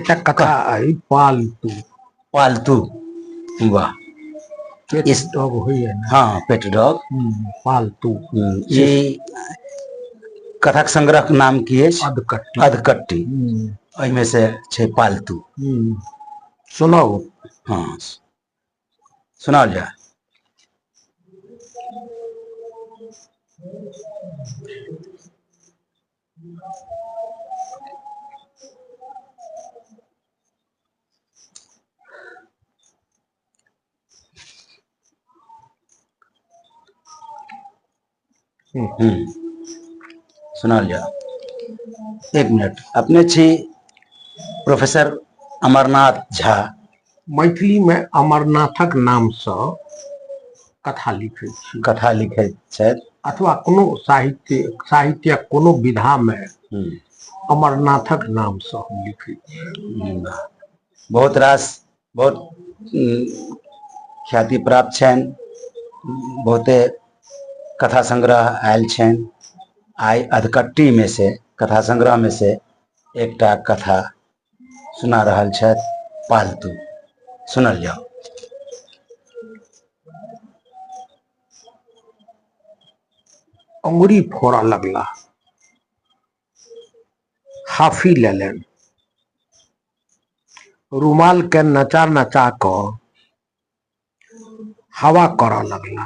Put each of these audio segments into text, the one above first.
এটা कथा आई पालतू पालतू। वाह। पेट इस डॉग हुई है ना। हाँ, पेट डॉग। पालतू ये कथक संग्रह के नाम की है अधकट्टी अधकट्टी। में से छे पालतू। सुनाओ। हाँ, सुनाओ जा। सुनाओ जा। एक मिनट। अपने छी प्रोफेसर अमरनाथ झा मैथिली में अमरनाथक नाम से कथा लिखे छी। कथा लिखे छथि अथवा कोनो साहित्यक कोनो विधा में अमरनाथक नाम से हम लिखे छी। बहुत रास बहुत ख्याति प्राप्त छनि। बहुते कथा संग्रह आयल छनि। आई अधकट्टी में से कथा संग्रह में से एकटा कथा सुना रहल छथि, पालतू। सुनल जाओ। अंगुरी फोड़ा लगला, हाफी लेलन, रुमाल के नचा नचा क हवा करा लगला।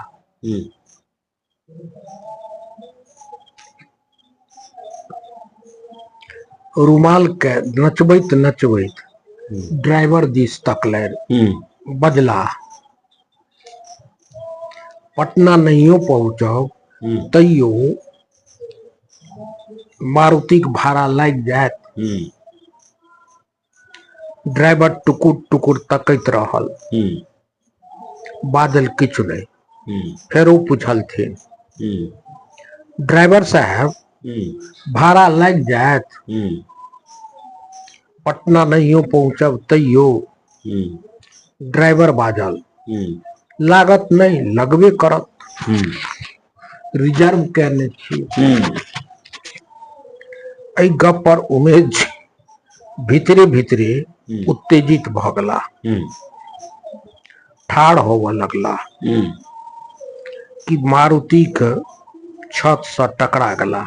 रुमाल के नचबैत नचबैत ड्राइवर दिस तकलनि। बजला, पटना नहियो पहुँचब तैयो मारुतिक भाड़ा लागि जायत। ड्राइवर टुकुर टुकुर तकैत रहल। बाजल किछु नहीं। फेरो पूछलथिन, ड्राइवर साहब भाड़ा लग जायत? पटना नहियो पहुँचब तैयो? ड्राइवर बाजल, लागत नहीं, लगबे करत। रिजर्व केने छी। एहि गप पर उमेश जी भीतरे भीतरे उत्तेजित भ गेला। ठाढ़ होबऽ लगला कि मारुति के छत से टकरा गेला।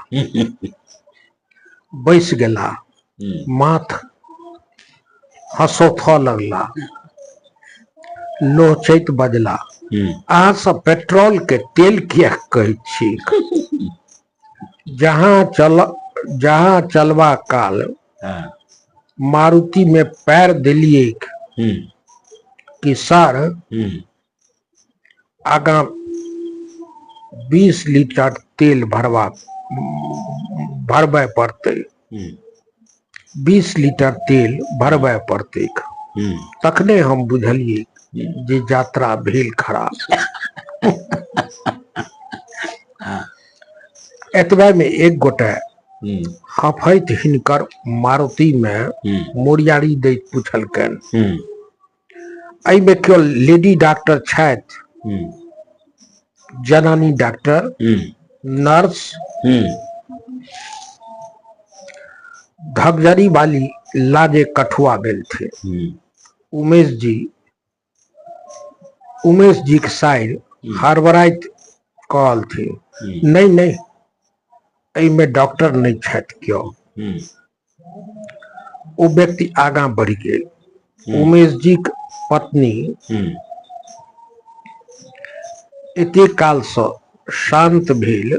बैस गेला, माथ हंसोथ लगला। लोहचैत बजला, अहाँ सब पेट्रोल के तेल किया कहै छी? जहाँ चलबा काल मारुति में पैर दिलिए कि सर आगा 20 लीटर तेल भरबे पड़ते। 20 लीटर तेल भरबे पड़ते। तखने हम बुझलिए जे यात्रा भेल खराब। एतबे में एक गोटे हफैत हिनकर मारुति में मोरियारी दैत पूछलकन, एहि में केओ लेडी डॉक्टर छथि? जनानी डॉक्टर, नर्स? धगजरी वाली लाजे कठुआ गेल थे। उमेश जी के साइड हड़बड़ाइत कहल थे, नहीं नहीं, एहि में डॉक्टर नहीं छथि क्यों। वो व्यक्ति आगा बढ़ी गए। उमेश जी के पत्नी एते काल से शांत भेल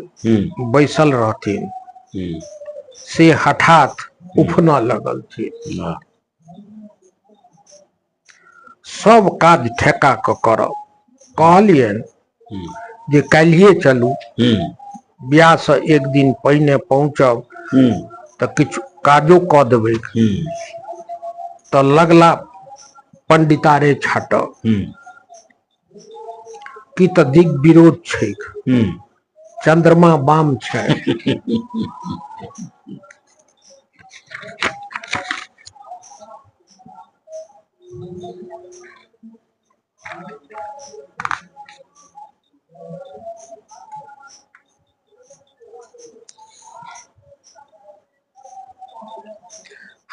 बैसल रहथिन से हठात उफना लगल थी। सब काज ठेका के करब। कहलियन जे काल्हिए चलू, ब्याह से एक दिन पहिने पहुँचब तो किछु काजो क देबै। तो लगला पंडितारे छाटब कि तो दिग विरोध छै। चंद्रमा बाम छै।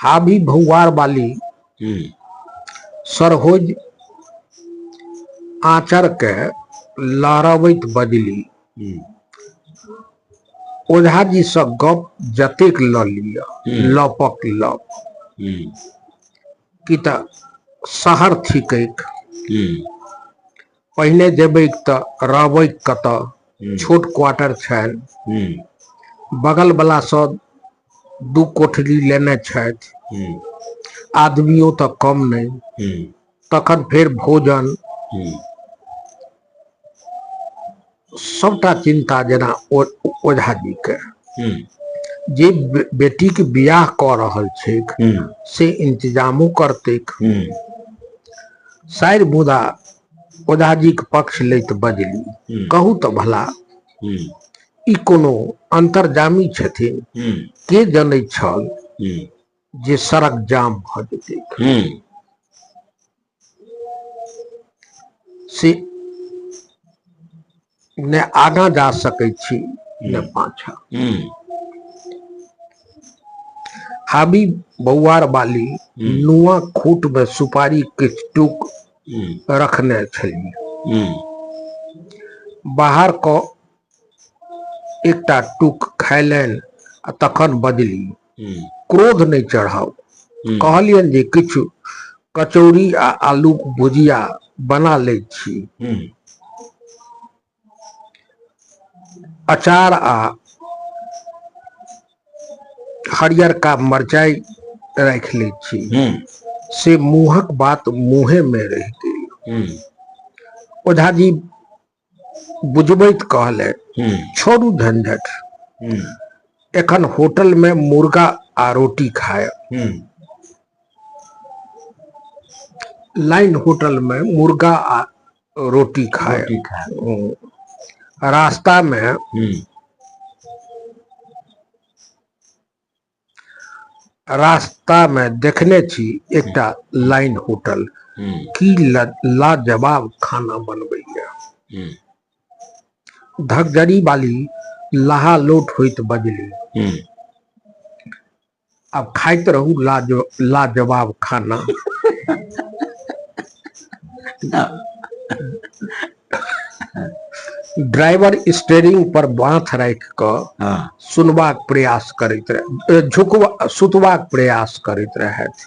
हाभी भौवार वाली सरहोज आचर के लहरबैत बजली, ओझा जी से गप जतेक ल लिया लपक लप, कि त शहर थिकैक, पहिने जेबै त रहबै कत, छोट क्वार्टर छैन, बगल वाला सँ 2 कोठरी लेने छथि, आदमियों तो कम नहीं, तखन फेर भोजन, सबटा चिंता जेना ओझा जी के जे बेटी के बियाह क रहल छैक से इंतजामो करतेक। शायद मुदा ओझा जी के पक्ष लैत बजली, कहू तो भला ई कोनो अंतर्जामी छथिन, के जनैत छल जे सड़क जाम भ जेतैक, से ने आगा जा सकै छी ने पाछा। हाबी बौआर वाली नुआ खूट में सुपारी किछ टूक रखने छली, बाहर क एकटा टूक खैलैन आ तखन बजली, क्रोध नहीं चढ़ाओ, कहलियन जे किछु कचौड़ी आ आलू भुजिया बना लै छी, अचार आ हरियर का मरचाई रख ले छी, से मुँहक बात मुँहे में रह गेल। ओझा जी बुझबैत कहले, छोड़ू झंझट, एखन होटल में मुर्गा आ रोटी खायब। लाइन होटल में मुर्गा आ रोटी खायब। रास्ता में देखने छी एकटा लाइन होटल, की लाजवाब खाना बनबैया। धगजरी वाली लाहा लोट होइत बजली, अब खाइत रहू लाजवाब खाना। ड्राइवर स्टीयरिंग पर बाथ राख क सुनबाक प्रयास करैत रहे, सुतबाक प्रयास करैत रहथि।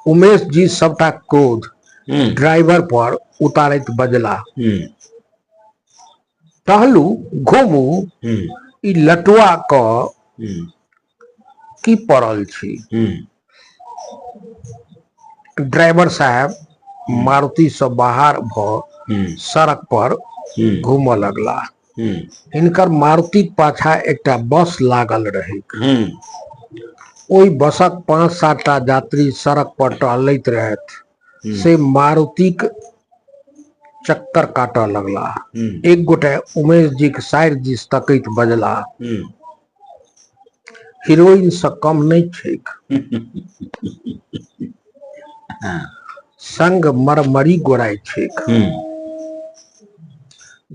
उमेश जी सबटा क्रोध ड्राइवर पर उतारैत बजला, टहलू घूमू, ई लटुआ क की पड़ल छी। ड्राइवर साहब मारुति से बाहर भ सड़क पर घूम लगला। हिनकर मारुति पाछा एकटा बस लागल रहे, ओई बसक 5-7 टा यात्री सड़क पर टहलैत रहथि, से मारुति के चक्कर काटऽ लगला। एक गोटे उमेश जी के साइड दिस तकैत बजला, हीरोइन से कम नहीं छैक। संग मरमरी गोराई छैक।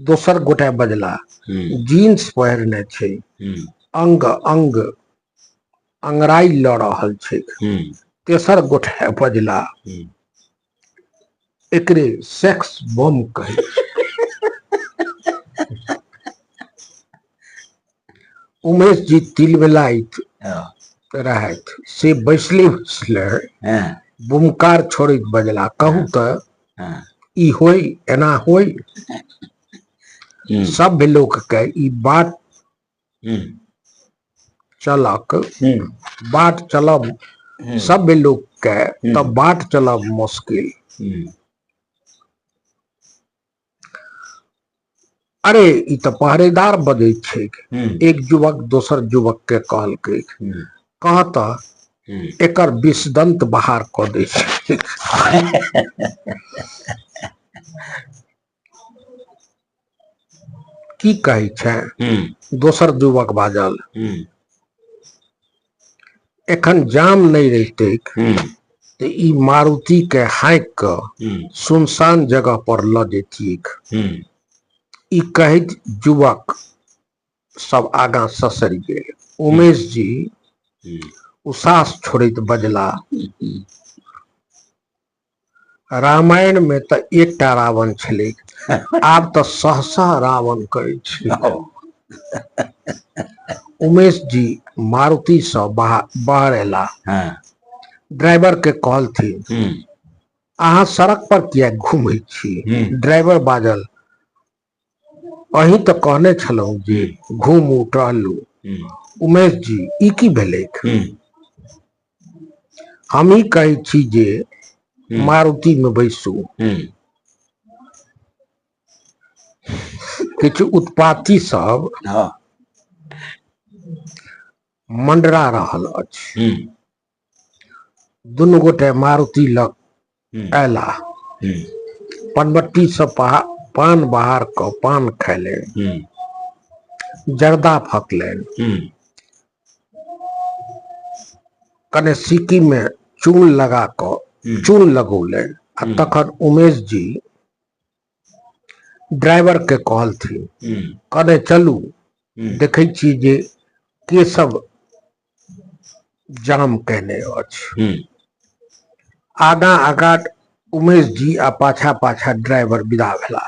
दोसर गोटे बजला, जीन्स पहिरने छै, अंग अंग अंगराई ल रहल छैक। तेसर गोटे बजला, एकरे सेक्स बम कहे। उमेश जी तिलमिलाइत रहत, से बैसले बुमकार छोड़ैत बजला, कहू त ई होई एना होई। सभ्य लोक के ई बाट चलब, सभ्य लोक के त बाट चलब मुश्किल। अरे ई त पहरेदार बजै छै। एक युवक दोसर युवक के कहलकै, कहत एकर विषदंत बाहर क दै छै। की कहै छै। दोसर युवक बाजल, एखन जाम नहीं रहते तो ई मारुति के हाइक क सुनसान जगह पर ल जैतियक। ई कहैत युवक सब आगा ससरि गेल। उमेश जी उसास छोड़ित बजला, रामायण में तो एकटा रावण छलै, आब तो सहसा रावण कहै छै। उमेश जी मारुति से बाहर एला, हाँ, ड्राइवर के कहलथिन अहाँ सड़क पर किया घूमै छी? ड्राइवर बाजल अहीं तो कहने छलहुँ जे घूमू टहलू। उमेश जी ई की भेलै? हम ही कहै छी जे मारुति में बैसू। किछु उत्पाती सब हाँ, मंडरा रहल अछि। दुनू गोटे मारुति लग अयला, पनबट्टी से पान बाहर क पान खैलेन, जर्दा फकलेन, कने सीकी में चून लगा क चून लगौलेन। आ तखन उमेश जी ड्राइवर के कहलथिन कने चलू, देखै छी जे के सब जाम कहने अछि। आगा आगा उमेश जी आ पाछा पाछा ड्राइवर विदा भेला।